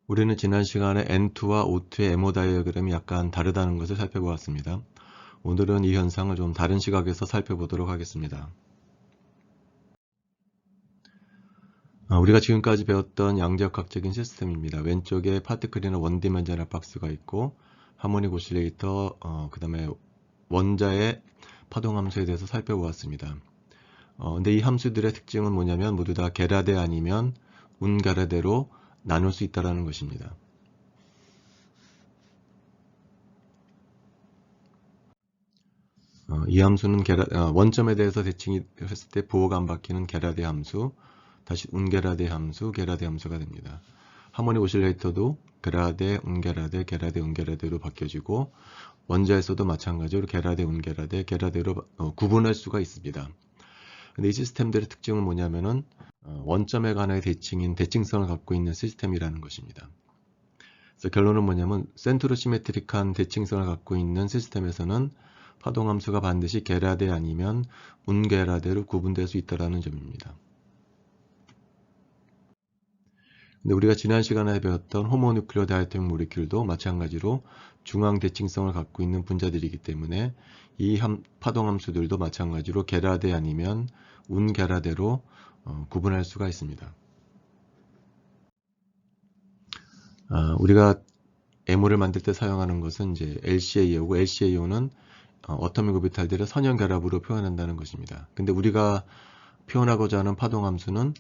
우리는 지난 시간에 N2와 O2의 MO 다이어그램이 약간 다르다는 것을 살펴보았습니다. 오늘은 이 현상을 좀 다른 시각에서 살펴보도록 하겠습니다. 우리가 지금까지 배웠던 양자역학적인 시스템입니다. 왼쪽에 파티클이나 원디멘저널 박스가 있고 하모닉 오실레이터, 그 다음에 원자의 파동함수에 대해서 살펴보았습니다. 근데 이 함수들의 특징은 뭐냐면 모두 다 게라데 아니면 운게라데로 나눌 수 있다는 것입니다. 이 함수는 원점에 대해서 대칭이 했을 때 부호가 안 바뀌는 게라데 함수, 다시 운게라데 함수, 게라데 함수가 됩니다. 하모닉 오실레이터도 게라데, 운게라데, 게라데, 운게라데로 바뀌어지고 원자에서도 마찬가지로 게라데, 운게라데, 게라데로 구분할 수가 있습니다. 근데 이 시스템들의 특징은 뭐냐면은 원점에 관한 대칭인 대칭성을 갖고 있는 시스템이라는 것입니다. 그래서 결론은 뭐냐면 센트로 시메트릭한 대칭성을 갖고 있는 시스템에서는 파동함수가 반드시 게라데 아니면 운게라데로 구분될 수 있다는 점입니다. 근데 우리가 지난 시간에 배웠던 호모뉴클레어 다이아토믹 모리큘도 마찬가지로 중앙 대칭성을 갖고 있는 분자들이기 때문에 이 파동함수들도 마찬가지로 게라데 아니면 운게라데로 구분할 수가 있습니다. 우리가 MO를 만들 때 사용하는 것은 이제 LCAO고 LCAO는 어토믹 오비탈들의 선형 결합으로 표현한다는 것입니다. 근데 우리가 표현하고자 하는 파동함수는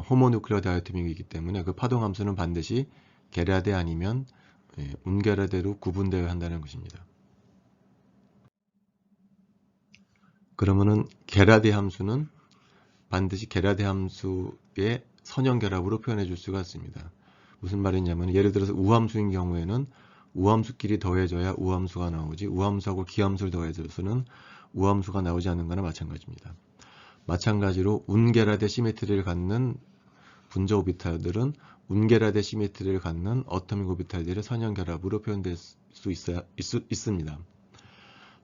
호모뉴클레어 다이아토믹이기 때문에 그 파동함수는 반드시 게라데 아니면 운게라데로 구분되어야 한다는 것입니다. 그러면은 게라데 함수는 반드시 게라데 함수의 선형 결합으로 표현해 줄 수가 있습니다. 무슨 말이냐면 예를 들어서 우함수인 경우에는 우함수끼리 더해져야 우함수가 나오지 우함수하고 기함수를 더해져서는 우함수가 나오지 않는 거나 마찬가지입니다. 마찬가지로 운게라데 시메트리를 갖는 분자 오비탈들은 운게라데 시메트리를 갖는 어토믹 오비탈들의 선형 결합으로 표현될 수 있습니다.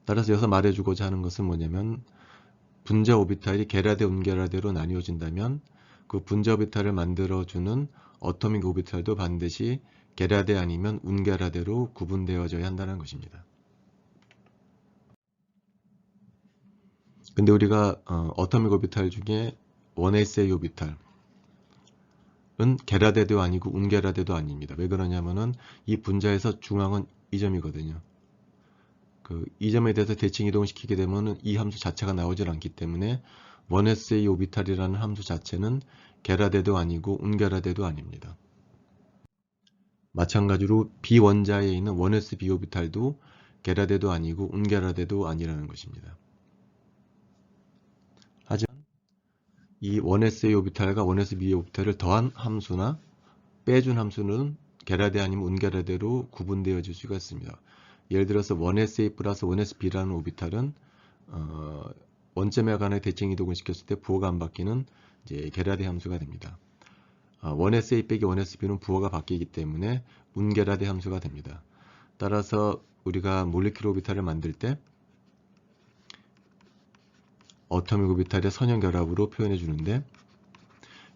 따라서 여기서 말해주고자 하는 것은 뭐냐면 분자 오비탈이 게라데 운게라데로 나뉘어진다면 그 분자 오비탈을 만들어주는 어토믹 오비탈도 반드시 게라데 아니면 운게라데로 구분되어져야 한다는 것입니다. 근데 우리가 어토믹 오비탈 중에 1sa 오비탈은 게라데도 아니고 운게라데도 아닙니다. 왜 그러냐면은 이 분자에서 중앙은 이 점이거든요. 이 점에 대해서 대칭 이동을 시키게 되면 이 함수 자체가 나오질 않기 때문에 1sa 오비탈이라는 함수 자체는 게라데도 아니고 운게라데도 아닙니다. 마찬가지로 비원자에 있는 1sb 오비탈도 게라데도 아니고 운게라데도 아니라는 것입니다. 하지만 이 1sa 오비탈과 1sb 오비탈을 더한 함수나 빼준 함수는 게라데 아니면 운게라데로 구분되어질 수가 있습니다. 예를 들어서 1sa 플러스 1sb라는 오비탈은 원점에 관해 대칭 이동을 시켰을 때 부호가 안 바뀌는 이제 게라데 함수가 됩니다. 1sa 빼기 1sb는 부호가 바뀌기 때문에 운게라데 함수가 됩니다. 따라서 우리가 몰리큘 오비탈을 만들 때 어토믹 오비탈의 선형 결합으로 표현해 주는데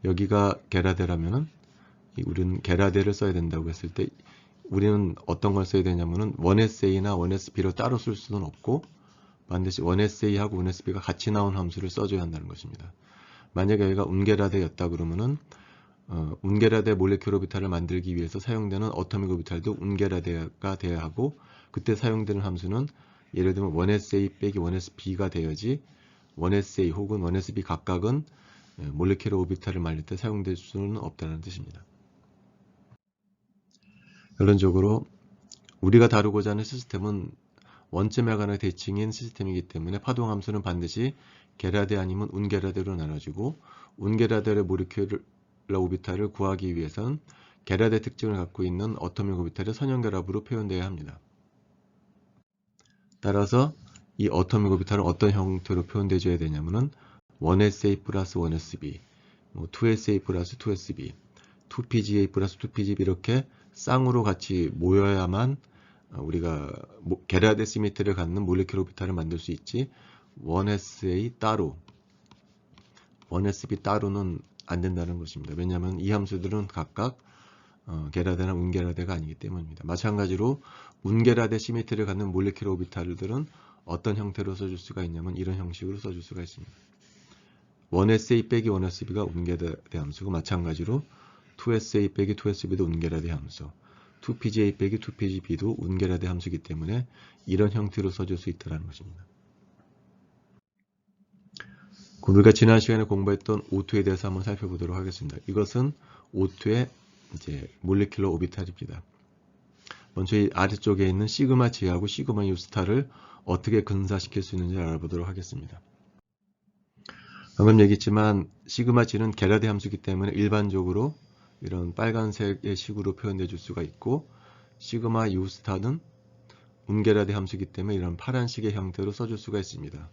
여기가 게라데라면은 우리는 게라데를 써야 된다고 했을 때 우리는 어떤 걸 써야 되냐면은 1sa나 1sb로 따로 쓸 수는 없고 반드시 1sa하고 1sb가 같이 나온 함수를 써줘야 한다는 것입니다. 만약에 여기가 운게라데였다 그러면은 운게라데 몰리큘 오비탈을 만들기 위해서 사용되는 어토믹 오비탈도 운게라데가 되어야 하고 그때 사용되는 함수는 예를 들면 1sa 빼기 1sb가 되어야지 1sa 혹은 1sb 각각은 몰리큘 오비탈을 만들 때 사용될 수는 없다는 뜻입니다. 결론적으로 우리가 다루고자 하는 시스템은 원점에 관한 대칭인 시스템이기 때문에 파동함수는 반드시 게라데 아니면 운게라데로 나눠지고 운게라데의 몰리큘 오비탈을 구하기 위해서는 게라데 특징을 갖고 있는 어토믹 오비탈의 선형결합으로 표현되어야 합니다. 따라서 이 어토믹 오비탈은 어떤 형태로 표현되어야 되냐면은 1sa 플러스 1sb, 2sa 플러스 2sb, 2pga 플러스 2pgb 이렇게 쌍으로 같이 모여야만 우리가 게라데 시메트리를 갖는 몰리큘 오비탈을 만들 수 있지 1sa 따로 1sb 따로는 안 된다는 것입니다. 왜냐하면 이 함수들은 각각 게라데나 운게라데가 아니기 때문입니다. 마찬가지로 운게라데 시메트리를 갖는 몰레큘러 오비탈들은 어떤 형태로 써줄 수가 있냐면 이런 형식으로 써줄 수가 있습니다. 1SA 빼기 1SB가 운게라데 함수고, 마찬가지로 2SA 빼기 2SB도 운게라데 함수, 2PGA 빼기 2PGB도 운게라데 함수이기 때문에 이런 형태로 써줄 수 있다는 것입니다. 우리가 지난 시간에 공부했던 O2에 대해서 한번 살펴보도록 하겠습니다. 이것은 O2의 이제 몰레큘러 오비탈입니다. 먼저 이 아래쪽에 있는 시그마 G하고 시그마 U 스타를 어떻게 근사시킬 수 있는지 알아보도록 하겠습니다. 방금 얘기했지만 시그마 G는 게라데 함수이기 때문에 일반적으로 이런 빨간색의 식으로 표현해 줄 수가 있고, 시그마 U 스타는 운게라데 함수이기 때문에 이런 파란식의 형태로 써줄 수가 있습니다.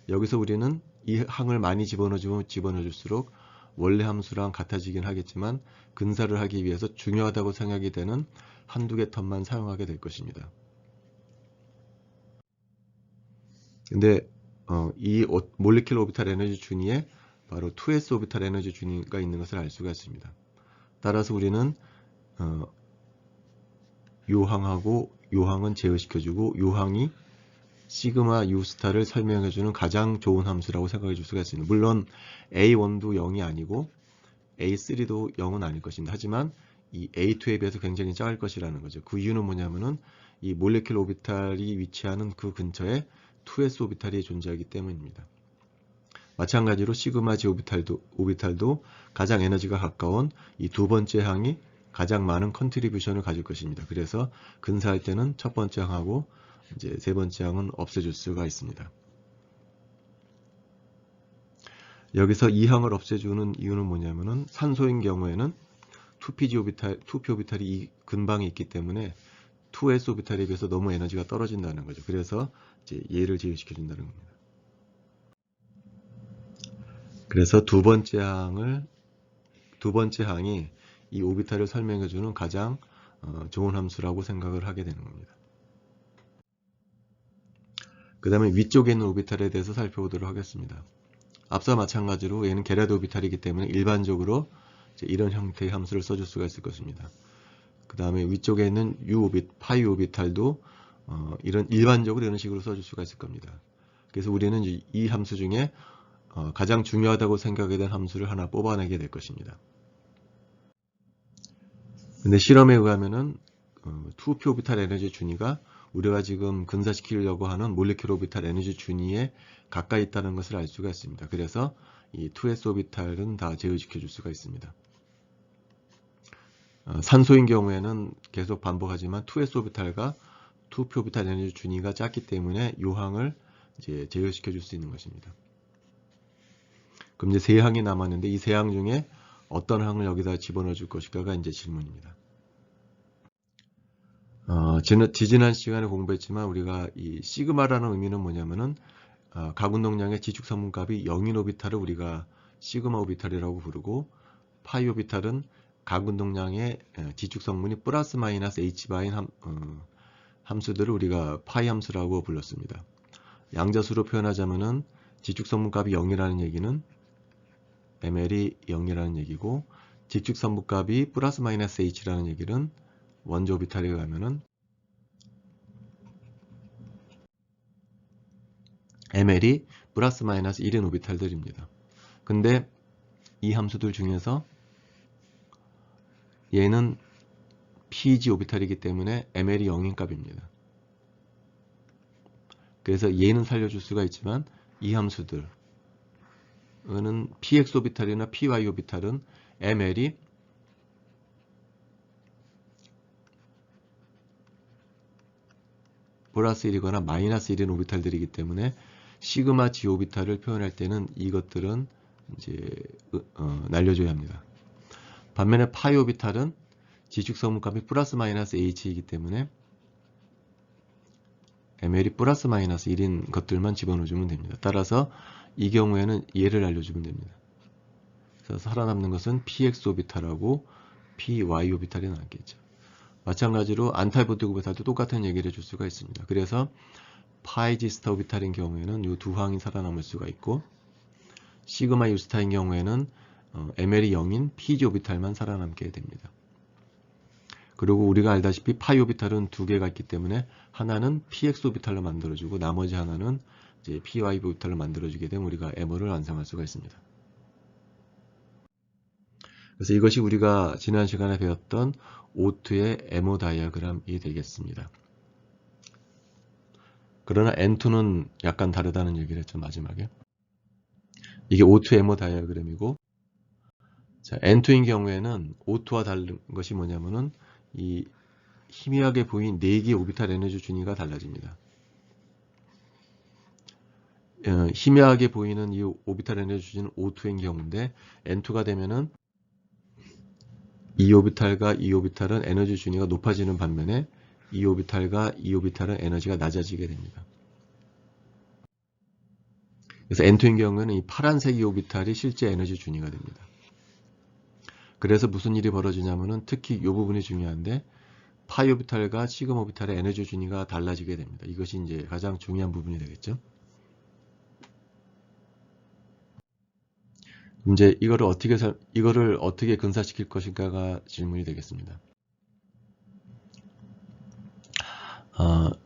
여기서 우리는 이 항을 많이 집어넣어줄수록 원래 함수랑 같아지긴 하겠지만 근사를 하기 위해서 중요하다고 생각이 되는 한두 개 텀만 사용하게 될 것입니다. 근데 이 몰레큘러 오비탈 에너지 준위에 바로 2s 오비탈 에너지 준위가 있는 것을 알 수가 있습니다. 따라서 우리는 요항하고 요항은 제어시켜주고 요항이 시그마 U 스타를 설명해주는 가장 좋은 함수라고 생각해 줄 수가 있습니다. 물론 A1도 0이 아니고 A3도 0은 아닐 것입니다. 하지만 이 A2에 비해서 굉장히 작을 것이라는 거죠. 그 이유는 뭐냐면은 이 몰레큘러 오비탈이 위치하는 그 근처에 2s 오비탈이 존재하기 때문입니다. 마찬가지로 시그마 G 오비탈도 가장 에너지가 가까운 이 두 번째 항이 가장 많은 컨트리뷰션을 가질 것입니다. 그래서 근사할 때는 첫 번째 항하고 이제 세 번째 항은 없애줄 수가 있습니다. 여기서 이 항을 없애주는 이유는 뭐냐면은 산소인 경우에는 2p 오비탈이 이 근방에 있기 때문에 2s 오비탈에 비해서 너무 에너지가 떨어진다는 거죠. 그래서 이제 얘를 제외시켜 준다는 겁니다. 그래서 두 번째 항이 이 오비탈을 설명해주는 가장 좋은 함수라고 생각을 하게 되는 겁니다. 그 다음에 위쪽에 있는 오비탈에 대해서 살펴보도록 하겠습니다. 앞서와 마찬가지로 얘는 게라데 오비탈이기 때문에 일반적으로 이런 형태의 함수를 써줄 수가 있을 것입니다. 그 다음에 위쪽에 있는 파이 오비탈도 일반적으로 이런 식으로 써줄 수가 있을 겁니다. 그래서 우리는 이 함수 중에 가장 중요하다고 생각이 된 함수를 하나 뽑아내게 될 것입니다. 근데 실험에 의하면은 2p 오비탈 에너지 준위가 우리가 지금 근사시키려고 하는 몰레큘러 오비탈 에너지 준위에 가까이 있다는 것을 알 수가 있습니다. 그래서 이 2s 오비탈은 다 제어시켜 줄 수가 있습니다. 산소인 경우에는 계속 반복하지만 2s 오비탈과 2p 오비탈 에너지 준위가 작기 때문에 이 항을 이제 제어시켜 줄 수 있는 것입니다. 그럼 이제 세 항이 남았는데 이 세 항 중에 어떤 항을 여기다 집어넣어 줄 것일까가 이제 질문입니다. 지지난 시간에 공부했지만 우리가 이 시그마라는 의미는 뭐냐면은 각 운동량의 지축 성분값이 0인 오비탈을 우리가 시그마 오비탈이라고 부르고, 파이 오비탈은 각 운동량의 지축 성분이 플러스 마이너스 h바인 함수들을 우리가 파이 함수라고 불렀습니다. 양자수로 표현하자면은 지축 성분값이 0이라는 얘기는 ml이 0이라는 얘기고, 지축 성분값이 플러스 마이너스 h라는 얘기는 원조 오비탈에 가면은 ml이 플러스 마이너스 1인 오비탈들입니다. 근데 이 함수들 중에서 얘는 pg 오비탈이기 때문에 ml이 0인 값입니다. 그래서 얘는 살려줄 수가 있지만 이 함수들은 px 오비탈이나 py 오비탈은 ml이 플러스 1이거나 마이너스 1인 오비탈들이기 때문에 시그마 G 오비탈을 표현할 때는 이것들은 이제 날려줘야 합니다. 반면에 파이 오비탈은 지축 성분값이 플러스 마이너스 h이기 때문에 ml이 플러스 마이너스 1인 것들만 집어넣어주면 됩니다. 따라서 이 경우에는 얘를 알려주면 됩니다. 그래서 살아남는 것은 px 오비탈하고 py 오비탈이 남겠죠. 마찬가지로 안탈보드 오비탈도 똑같은 얘기를 해줄 수가 있습니다. 그래서 파이 G 스타 오비탈인 경우에는 이 두 항이 살아남을 수가 있고, 시그마 U 스타인 경우에는 ml이 0인 PG 오비탈만 살아남게 됩니다. 그리고 우리가 알다시피 파이 오비탈은 두 개가 있기 때문에 하나는 px 오비탈로 만들어주고 나머지 하나는 이제 py 오비탈로 만들어주게 되면 우리가 MO를 완성할 수가 있습니다. 그래서 이것이 우리가 지난 시간에 배웠던 O2의 MO 다이어그램이 되겠습니다. 그러나 N2는 약간 다르다는 얘기를 했죠, 마지막에. 이게 O2 MO 다이어그램이고, 자, N2인 경우에는 O2와 다른 것이 뭐냐면은 이 희미하게 보인 4개의 오비탈 에너지 준위가 달라집니다. 희미하게 보이는 이 오비탈 에너지 준위는 O2인 경우인데 N2가 되면은 이 오비탈과 이 오비탈은 에너지 준위가 높아지는 반면에 이 오비탈과 이 오비탈은 에너지가 낮아지게 됩니다. 그래서 N2인 경우에는 이 파란색 이 오비탈이 실제 에너지 준위가 됩니다. 그래서 무슨 일이 벌어지냐면은 특히 이 부분이 중요한데 파이 오비탈과 시그마 오비탈의 에너지 준위가 달라지게 됩니다. 이것이 이제 가장 중요한 부분이 되겠죠. 이제 이거를 어떻게 근사시킬 것인가가 질문이 되겠습니다.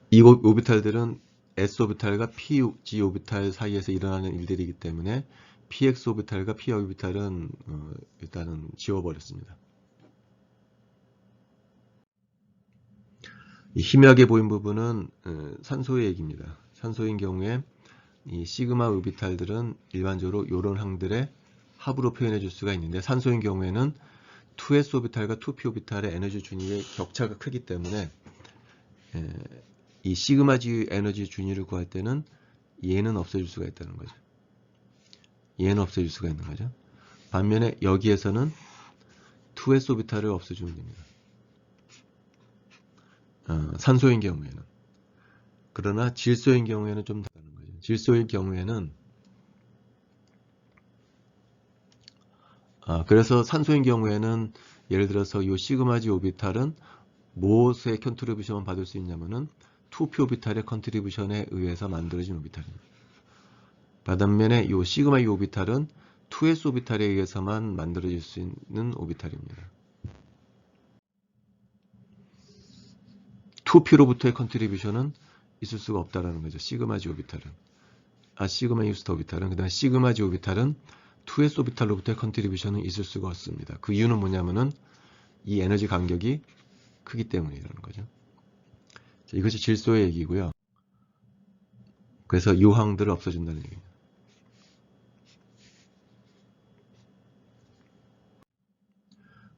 이 오비탈들은 S 오비탈과 PG 오비탈 사이에서 일어나는 일들이기 때문에 PX 오비탈과 PY 오비탈은 일단은 지워버렸습니다. 이 희미하게 보인 부분은 산소의 얘기입니다. 산소인 경우에 이 시그마 오비탈들은 일반적으로 이런 항들의 합으로 표현해 줄 수가 있는데 산소인 경우에는 2s 오비탈과 2p 오비탈의 에너지 준위의 격차가 크기 때문에 이 시그마 G 에너지 준위를 구할 때는 얘는 없애줄 수가 있다는 거죠. 얘는 없애줄 수가 있는 거죠. 반면에 여기에서는 2s 오비탈을 없애주면 됩니다. 산소인 경우에는. 그러나 질소인 경우에는 좀 다른 거죠. 질소인 경우에는 그래서 산소인 경우에는 예를 들어서 이 시그마 G 오비탈은 무엇의 컨트리뷰션을 받을 수 있냐면은 2p 오비탈의 컨트리뷰션에 의해서 만들어진 오비탈입니다. 반면에 이 시그마 E 오비탈은 2s 오비탈에 의해서만 만들어질 수 있는 오비탈입니다. 2p로부터의 컨트리뷰션은 있을 수가 없다라는 거죠. 시그마 G 오비탈은. 시그마 E 스타 오비탈은. 그 다음에 시그마 G 오비탈은 2s 오비탈로부터의 컨트리뷰션은 있을 수가 없습니다. 그 이유는 뭐냐면은 이 에너지 간격이 크기 때문이라는 거죠. 자, 이것이 질소의 얘기고요. 그래서 유황들을 없애준다는 얘기입니다.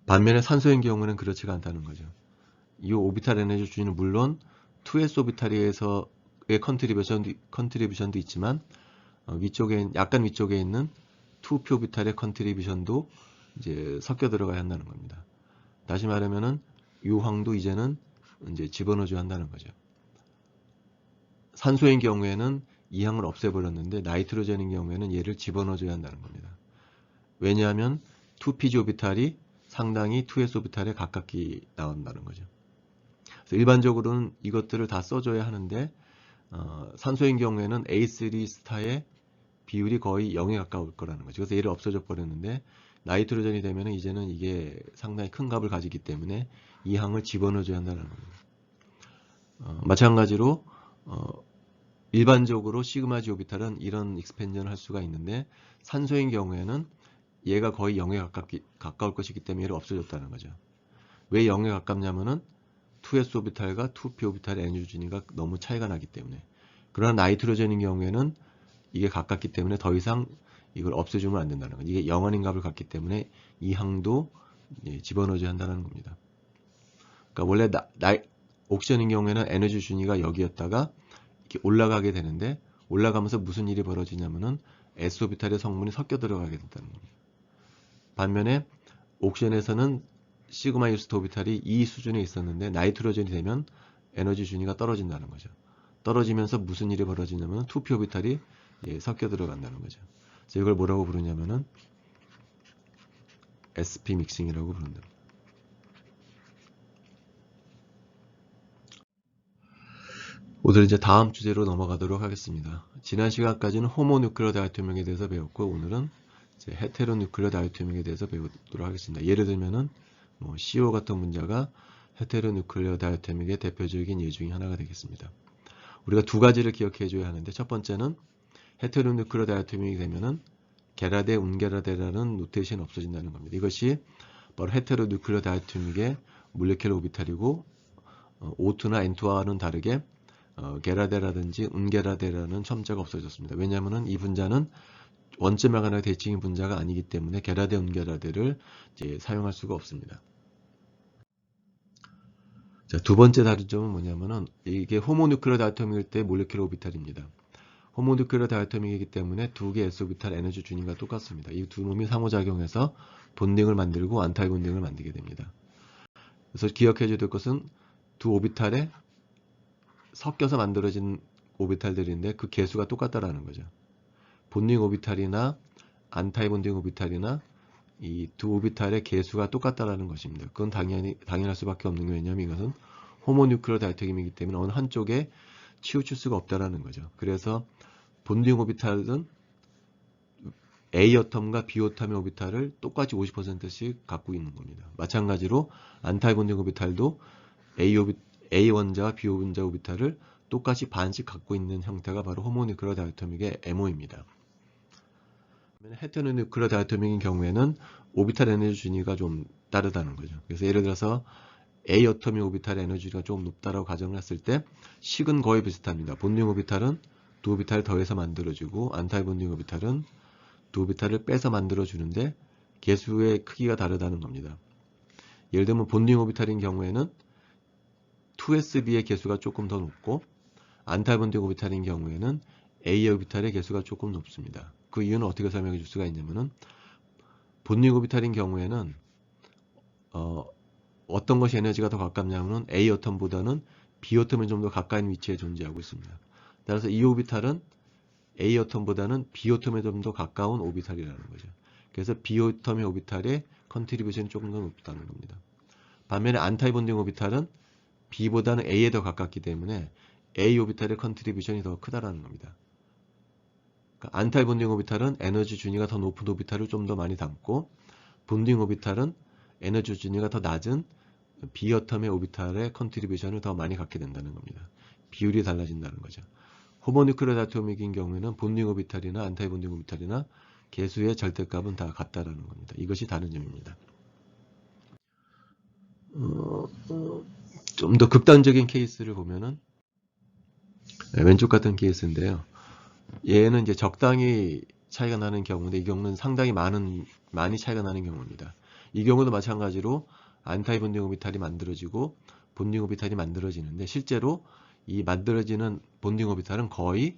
반면에 산소인 경우는 그렇지가 않다는 거죠. 이 오비탈 에너지 준위는 물론 2s 오비탈에서의 컨트리뷰션도 있지만 약간 위쪽에 있는 2p 오비탈의 컨트리뷰션도 이제 섞여 들어가야 한다는 겁니다. 다시 말하면은 유황도 이제는 이제 집어넣어줘야 한다는 거죠. 산소인 경우에는 이 항을 없애버렸는데 나이트로젠인 경우에는 얘를 집어넣어줘야 한다는 겁니다. 왜냐하면 2pg 오비탈이 상당히 2s 오비탈에 가깝게 나온다는 거죠. 그래서 일반적으로는 이것들을 다 써줘야 하는데 산소인 경우에는 A3 스타의 비율이 거의 0에 가까울 거라는 거죠. 그래서 얘를 없어져 버렸는데 나이트로젠이 되면 이제는 이게 상당히 큰 값을 가지기 때문에 이 항을 집어넣어줘야 한다는 겁니다. 마찬가지로 일반적으로 시그마 G 오비탈은 이런 익스펜전을 할 수가 있는데 산소인 경우에는 얘가 거의 0에 가까울 것이기 때문에 얘를 없어졌다는 거죠. 왜 0에 가깝냐면은 2s 오비탈과 2p 오비탈의 에너지 준위가 너무 차이가 나기 때문에. 그러나 나이트로젠인 경우에는 이게 가깝기 때문에 더 이상 이걸 없애주면 안 된다는 거죠. 이게 영원인 값을 갖기 때문에 이 항도 집어넣어줘야 한다는 겁니다. 그러니까 원래 옥션인 경우에는 에너지 준위가 여기였다가 이렇게 올라가게 되는데 올라가면서 무슨 일이 벌어지냐면은 s 오비탈의 성분이 섞여 들어가게 된다는 겁니다. 반면에 옥션에서는 시그마 유스트 오비탈이 이 수준에 있었는데 나이트로젠이 되면 에너지 준위가 떨어진다는 거죠. 떨어지면서 무슨 일이 벌어지냐면 2p 오비탈이 섞여 들어간다는 거죠. 그래서 이걸 뭐라고 부르냐면은 sp 믹싱이라고 부른다. 오늘 이제 다음 주제로 넘어가도록 하겠습니다. 지난 시간까지는 호모뉴클레어 다이아토믹에 대해서 배웠고 오늘은 이제 헤테로뉴클레어 다이아토믹에 대해서 배우도록 하겠습니다. 예를 들면은 CO 같은 분자가 헤테로뉴클레어 다이아토믹의 대표적인 예 중에 하나가 되겠습니다. 우리가 두 가지를 기억해 줘야 하는데, 첫 번째는 헤테로뉴클레어 다이아토믹이 되면은 게라데, 운게라데라는 노테이션이 없어진다는 겁니다. 이것이 바로 헤테로뉴클레어 다이아토믹의 몰레큘러 오비탈이고, O2나 N2와는 다르게 게라데라든지 운게라데라는 첨자가 없어졌습니다. 왜냐하면 이 분자는 원점에 관한 대칭인 분자가 아니기 때문에 게라데, 운게라데를 이제 사용할 수가 없습니다. 자, 두 번째 다른 점은 뭐냐면은 이게 호모뉴클레어 다이아토믹일 때 몰레큘러 오비탈입니다. 호모뉴클레어 다이아토믹이기 때문에 두 개의 s 오비탈 에너지 준위가 똑같습니다. 이 두 놈이 상호작용해서 본딩을 만들고 안타이 본딩을 만들게 됩니다. 그래서 기억해 줘야 될 것은 두 오비탈에 섞여서 만들어진 오비탈들인데 그 개수가 똑같다라는 거죠. 본딩 오비탈이나 안타이 본딩 오비탈이나 이 두 오비탈의 개수가 똑같다라는 것입니다. 그건 당연할 수밖에 없는 게, 왜냐하면 이것은 호모뉴클레어 다이아토믹이기 때문에 어느 한쪽에 치우칠 수가 없다라는 거죠. 그래서 본딩 오비탈은 A 어텀과 B 어텀의 오비탈을 똑같이 50%씩 갖고 있는 겁니다. 마찬가지로 안타이 본딩 오비탈도 A 원자와 B 원자 오비탈을 똑같이 반씩 갖고 있는 형태가 바로 호모뉴클레어 다이아토믹의 MO입니다. 헤테로뉴클레어 다이아토믹인 경우에는 오비탈 에너지 준위가 좀 다르다는 거죠. 그래서 예를 들어서 A 어텀의 오비탈의 에너지가 좀 높다라고 가정을 했을 때 식은 거의 비슷합니다. 본딩 오비탈은 두 오비탈을 더해서 만들어주고 안타이 본딩 오비탈은 두 오비탈을 빼서 만들어주는데 개수의 크기가 다르다는 겁니다. 예를 들면 본딩 오비탈인 경우에는 2sb의 개수가 조금 더 높고 안타이 본딩 오비탈인 경우에는 A 오비탈의 개수가 조금 높습니다. 그 이유는 어떻게 설명해 줄 수가 있냐면은 본딩 오비탈인 경우에는 어떤 것이 에너지가 더 가깝냐면은 A 어텀보다는 B 어텀에 좀 더 가까운 위치에 존재하고 있습니다. 따라서 이 오비탈은 A 어텀보다는 B 어텀에 좀 더 가까운 오비탈이라는 거죠. 그래서 B 어텀의 오비탈의 컨트리뷰션이 조금 더 높다는 겁니다. 반면에 안타이 본딩 오비탈은 B보다는 A에 더 가깝기 때문에 A 오비탈의 컨트리뷰션이 더 크다라는 겁니다. 그러니까 안타이 본딩 오비탈은 에너지 준위가 더 높은 오비탈을 좀 더 많이 담고, 본딩 오비탈은 에너지 준위가 더 낮은 B 어텀의 오비탈의 컨트리뷰션을 더 많이 갖게 된다는 겁니다. 비율이 달라진다는 거죠. 호모뉴클레어 다이아토믹인 경우에는 본딩 오비탈이나 안타이 본딩 오비탈이나 개수의 절대값은 다 같다라는 겁니다. 이것이 다른 점입니다. 좀 더 극단적인 케이스를 보면은 왼쪽 같은 케이스인데요. 얘는 이제 적당히 차이가 나는 경우인데, 이 경우는 상당히 많이 차이가 나는 경우입니다. 이 경우도 마찬가지로 안타이 본딩 오비탈이 만들어지고 본딩 오비탈이 만들어지는데, 실제로 이 만들어지는 본딩 오비탈은 거의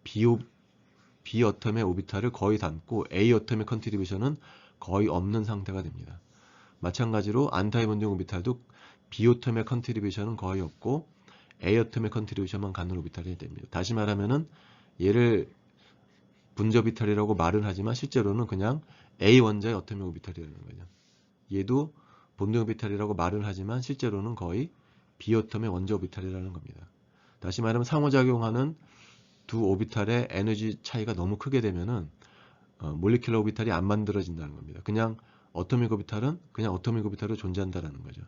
B 어텀의 오비탈을 거의 담고 A 어텀의 컨트리뷰션은 거의 없는 상태가 됩니다. 마찬가지로 안타이 본딩 오비탈도 B 어텀의 컨트리뷰션은 거의 없고 A 어텀의 컨트리뷰션만 갖는 오비탈이 됩니다. 다시 말하면은 얘를 분자 오비탈이라고 말은 하지만 실제로는 그냥 A 원자의 어텀의 오비탈이라는 거죠. 얘도 본딩 오비탈이라고 말은 하지만 실제로는 거의 B 어텀의 원자 오비탈이라는 겁니다. 다시 말하면 상호작용하는 두 오비탈의 에너지 차이가 너무 크게 되면은 몰리큘러 오비탈이 안 만들어진다는 겁니다. 그냥 어토믹 오비탈은 그냥 어토믹 오비탈로 존재한다는 거죠.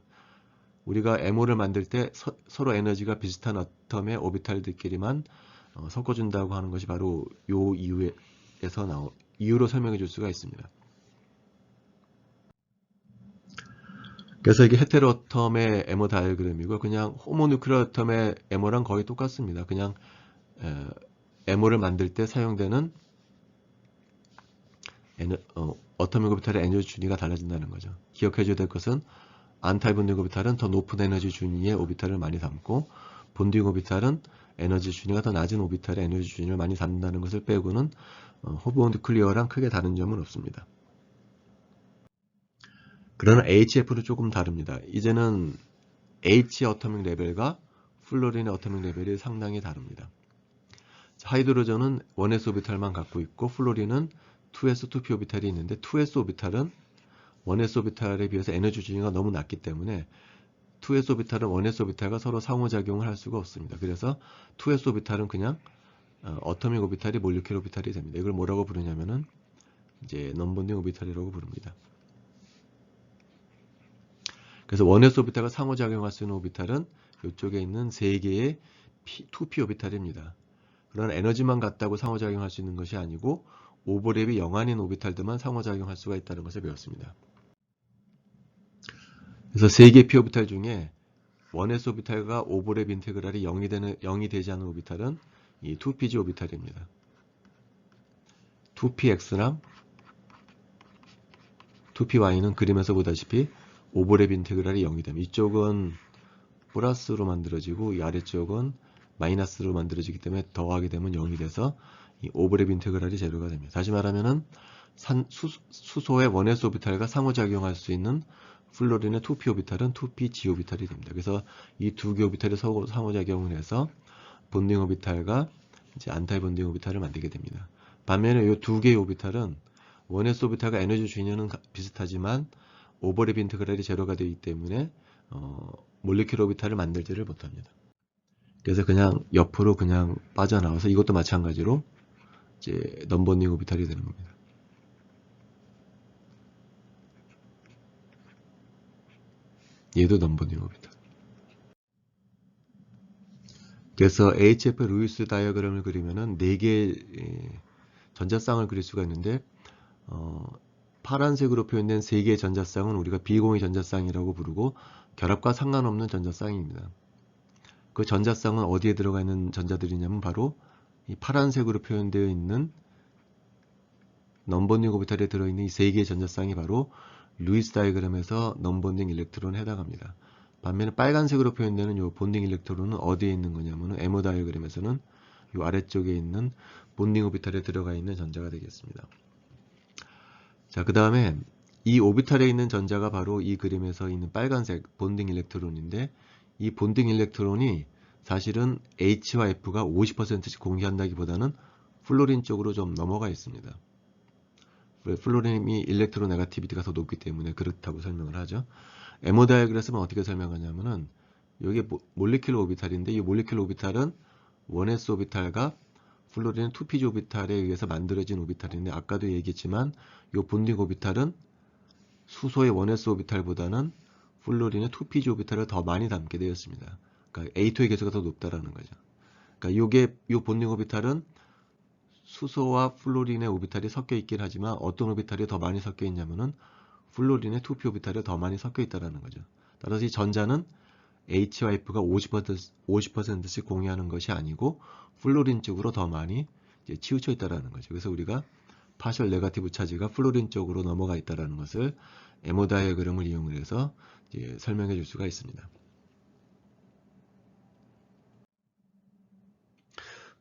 우리가 MO를 만들 때 서로 에너지가 비슷한 어텀의 오비탈들끼리만 섞어준다고 하는 것이 바로 요 이유로 설명해 줄 수가 있습니다. 그래서 이게 헤테로 어텀의 MO 다이어그램이고, 그냥 호모뉴클레어 어텀의 MO랑 거의 똑같습니다. 그냥 MO를 만들 때 사용되는 어토믹 오비탈의 에너지 준위가 달라진다는 거죠. 기억해 줘야 될 것은 안타이 본딩 오비탈은 더 높은 에너지 준위의 오비탈을 많이 담고, 본딩 오비탈은 에너지 준위가 더 낮은 오비탈의 에너지 준위를 많이 담는다는 것을 빼고는 호모뉴클레어랑 크게 다른 점은 없습니다. 그러나 HF는 조금 다릅니다. 이제는 H 어토믹 레벨과 플로린의 어토믹 레벨이 상당히 다릅니다. 하이드로전은 1s 오비탈만 갖고 있고, 플로린은 2s, 2p 오비탈이 있는데, 2s 오비탈은 1s 오비탈에 비해서 에너지 준위가 너무 낮기 때문에 2s 오비탈은 1s 오비탈과 서로 상호작용을 할 수가 없습니다. 그래서 2s 오비탈은 그냥 어토믹 오비탈이 몰리큘러 오비탈이 됩니다. 이걸 뭐라고 부르냐면은 이제 넘본딩 오비탈이라고 부릅니다. 그래서 원S 오비탈과 상호작용할 수 있는 오비탈은 이쪽에 있는 3개의 2p 오비탈입니다. 그런 에너지만 같다고 상호작용할 수 있는 것이 아니고 오버랩이 0 아닌 오비탈들만 상호작용할 수가 있다는 것을 배웠습니다. 그래서 3개의 p 오비탈 중에 1s 오비탈과 오버랩 인테그랄이 0이 되지 않은 오비탈은 이 2pg 오비탈입니다. 2px랑 2py는 그림에서 보다시피 오버랩 인테그랄이 0이 됩니다. 이쪽은 플러스로 만들어지고 이 아래쪽은 마이너스로 만들어지기 때문에 더하게 되면 0이 돼서 이 오버랩 인테그랄이 제로가 됩니다. 다시 말하면은 수소의 1s 오비탈과 상호작용할 수 있는 플로린의 2p 오비탈은 2pg 오비탈이 됩니다. 그래서 이 2개 오비탈이 서로 상호작용을 해서 본딩 오비탈과 이제 안타이 본딩 오비탈을 만들게 됩니다. 반면에 이 2개의 오비탈은 1s 오비탈과 에너지 주인은 비슷하지만 오버랩 인테그랄이 제로가 되기 때문에 몰리큘 오비탈을 만들지를 못합니다. 그래서 그냥 옆으로 그냥 빠져나와서 이것도 마찬가지로 이제 non-bonding 오비탈이 되는 겁니다. 얘도 non-bonding 오비탈. 그래서 HF 루이스 다이어그램을 그리면은 4개의 전자쌍을 그릴 수가 있는데 파란색으로 표현된 3개의 전자쌍은 우리가 비공유 전자쌍이라고 부르고 결합과 상관없는 전자쌍입니다. 그 전자쌍은 어디에 들어가 있는 전자들이냐면 바로 이 파란색으로 표현되어 있는 non-bonding 오비탈에 들어있는 이 3개의 전자쌍이 바로 루이스 다이어그램에서 non-bonding 일렉트론에 해당합니다. 반면에 빨간색으로 표현되는 이 본딩 일렉트론은 어디에 있는 거냐면 MO 다이어그램에서는 이 아래쪽에 있는 본딩 오비탈에 들어가 있는 전자가 되겠습니다. 자, 그 다음에 이 오비탈에 있는 전자가 바로 이 그림에서 있는 빨간색 본딩 일렉트론인데 이 본딩 일렉트론이 사실은 H와 F가 50%씩 공유한다기보다는 플로린 쪽으로 좀 넘어가 있습니다. 플로린이 일렉트로 네거티비티가 더 높기 때문에 그렇다고 설명을 하죠. MO 다이어그램은 어떻게 설명하냐면은 여기 몰리큘 오비탈인데 이 몰리큘 오비탈은 1s 오비탈과 플로린은 2pg 오비탈에 의해서 만들어진 오비탈인데 아까도 얘기했지만 이 본딩 오비탈은 수소의 1s 오비탈보다는 플로린의 2pg 오비탈을 더 많이 담게 되었습니다. 그러니까 A2의 개수가 더 높다라는 거죠. 그러니까 이 본딩 오비탈은 수소와 플로린의 오비탈이 섞여 있긴 하지만 어떤 오비탈이 더 많이 섞여 있냐면은 플로린의 2p 오비탈이 더 많이 섞여 있다는 거죠. 따라서 이 전자는 H와 F가 50%씩 공유하는 것이 아니고 플로린 쪽으로 더 많이 이제 치우쳐 있다는 거죠. 그래서 우리가 파셜 네거티브 차지가 플로린 쪽으로 넘어가 있다는 것을 MO 다이어그램을 이용해서 이제 설명해 줄 수가 있습니다.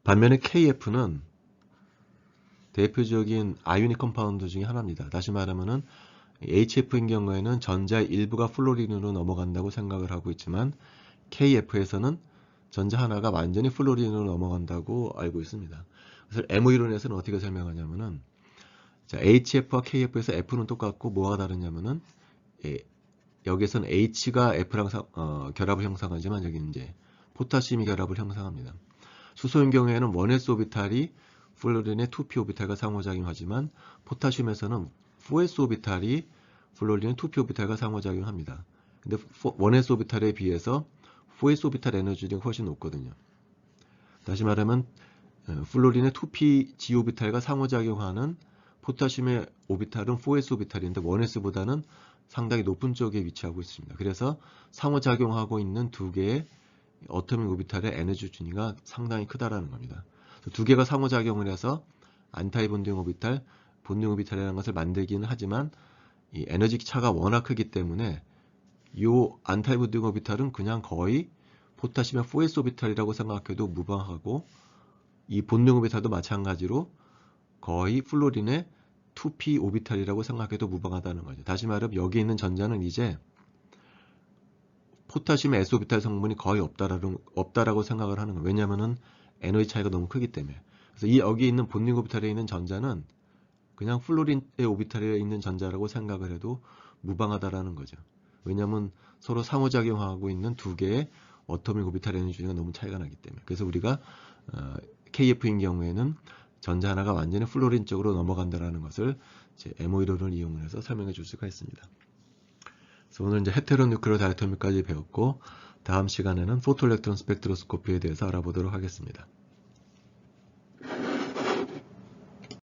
반면에 KF는 대표적인 아이오닉 컴파운드 중에 하나입니다. 다시 말하면은 HF인 경우에는 전자의 일부가 플로린으로 넘어간다고 생각을 하고 있지만 KF에서는 전자 하나가 완전히 플로린으로 넘어간다고 알고 있습니다. 그래서 MO 이론에서는 어떻게 설명하냐면은 자, HF와 KF에서 F는 똑같고 뭐가 다르냐면은 여기서는 H가 F랑 결합을 형성하지만 여기는 이제 포타시움이 결합을 형성합니다. 수소인 경우에는 1s 오비탈이 플로린의 2p 오비탈과 상호작용하지만 포타슘에서는 4s 오비탈이 플로린의 2p 오비탈과 상호작용합니다. 근데 1s 오비탈에 비해서 4s 오비탈 에너지가 훨씬 높거든요. 다시 말하면 플로린의 2pg 오비탈과 상호작용하는 포타슘의 오비탈은 4s 오비탈인데 1s보다는 상당히 높은 쪽에 위치하고 있습니다. 그래서 상호작용하고 있는 두 개의 어토믹 오비탈의 에너지 준위가 상당히 크다라는 겁니다. 두 개가 상호작용을 해서 안타이 본딩 오비탈, 본딩 오비탈이라는 것을 만들기는 하지만 이 에너지 차가 워낙 크기 때문에 이 안타이 본딩 오비탈은 그냥 거의 포타슘의 4s 오비탈이라고 생각해도 무방하고 이 본딩 오비탈도 마찬가지로 거의 플로린의 2p 오비탈이라고 생각해도 무방하다는 거죠. 다시 말하면 여기 있는 전자는 이제 포타슘의 s 오비탈 성분이 거의 없다라고 생각을 하는 거예요. 왜냐하면은 에너지 차이가 너무 크기 때문에. 그래서 여기 있는 본딩 오비탈에 있는 전자는 그냥 플로린의 오비탈에 있는 전자라고 생각을 해도 무방하다라는 거죠. 왜냐하면 서로 상호작용하고 있는 두 개의 어토믹 오비탈 에너지가 너무 차이가 나기 때문에. 그래서 우리가 KF인 경우에는 전자 하나가 완전히 플로린 쪽으로 넘어간다라는 것을 MO 이론을 이용해서 설명해 줄 수가 있습니다. 그래서 오늘 이제 헤테로뉴클레어 다이아토미까지 배웠고 다음 시간에는 포토일렉트론 스펙트로스코피에 대해서 알아보도록 하겠습니다.